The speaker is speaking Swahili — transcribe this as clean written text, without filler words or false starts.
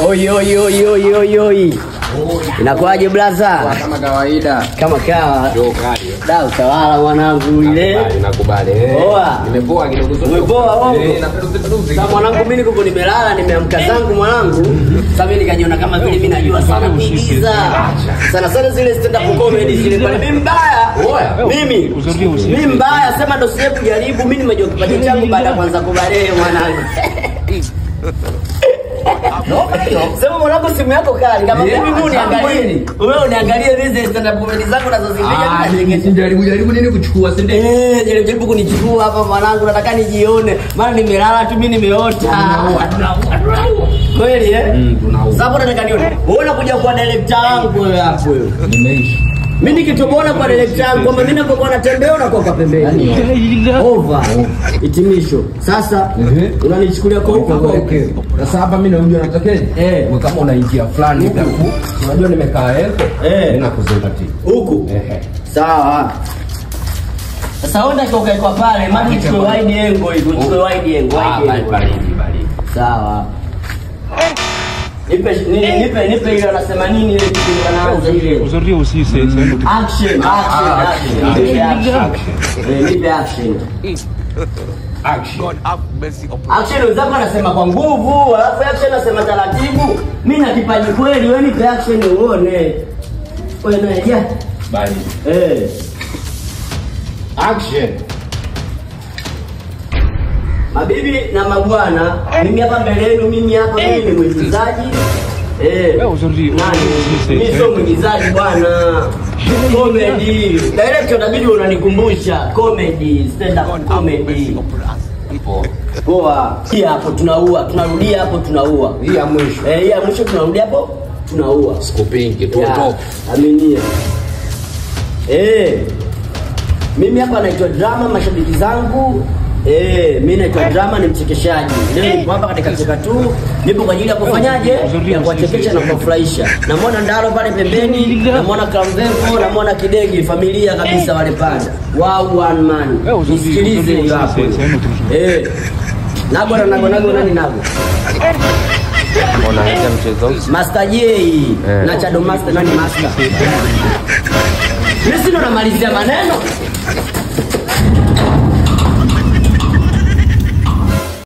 Oi. Inakuaje blaza? Kama kawaida. Kama kawa. Ndio kali. Da utawala mwanangu ile. Nakubali. Poa. Nimepoa kidogo. Umepoa wangu? Sasa mwanangu mimi niko nimelala nimeamka zangu mwanangu. Sasa mimi nikajiona kama vile mimi najua sana kuigiza. Sana zile stand up comedy zile pale. Mimi mbaya. Mimi mbaya sema ndo sije kujaribu mimi nimejua kipaji changu baada ya kwanza kubalee mwanangu. Sema mwanangu simu yako kali kama mimi uniangalie. Wewe uniangalie hizi stand up comedy zako nazozipiga jaribu nini kuchukua si ndio? Jaribu kunichukua hapa mwanangu nataka nijione. Maana nimelala tu mimi nimeota. Kweli Sasa nataka nione. Wewe unakuja kwa director wangu wewe hapo wewe. Nimeishi. Mimi nikitoboona kwa director wangu kwamba mimi napokuwa natembea unakuwa kwa pembeni. Over. Hitimisho. Sasa unanichukulia kwa huko. Sasa hapa mimi naujua natakeje? Wewe kama unaingia fulani huko. Unajua nimekaa hapo. Ninakuzingatia. Huko. Sawa. Sasa onda toka kwa pale, maana tuchukue wide angle hivyo, tuchukue wide angle. Bali. Sawa. Nipe ile anasema nini ile kitu anaanza ile. Aujourd'hui aussi c'est un autre. Action. Nipe action. Action zako anasema kwa nguvu, alafu action anasema taratibu. Mimi na kipaji kweli, wewe nipe action uone. Wewe naja. Bali. Action. Mabibi na mabwana, mimi hapa mbele yenu, mimi ni mwigizaji. Aujourd'hui mimi sio mwigizaji bwana. Comedy. Director inabidi unanikumbusha comedy, stand up comedy. Poa. Hii hapo tunaua, tunarudia hapo tunaua. Hii ya mwisho. Hii ya mwisho tunarudia hapo tunaua. Skopingi tu top. Aminia. Mimi hapa naitwa Drama mashabiki zangu. Mimi naitwa Drama ni mchekeshaji. Leo nipo hapa katika Cheka Tu. Nipo kwa ajili ya kufanyaje? Ya kuwachekesha na kuwafurahisha. Namuona Ndaro pale pembeni, namuona Kamvevo, namuona Kidegi, familia kabisa wale pale. Wow one man. Nisikilize hiyo hapo. Nago nani nago? Unaanza mchezo? Master J na Chado Master nani Master? Mimi sio namalizia maneno.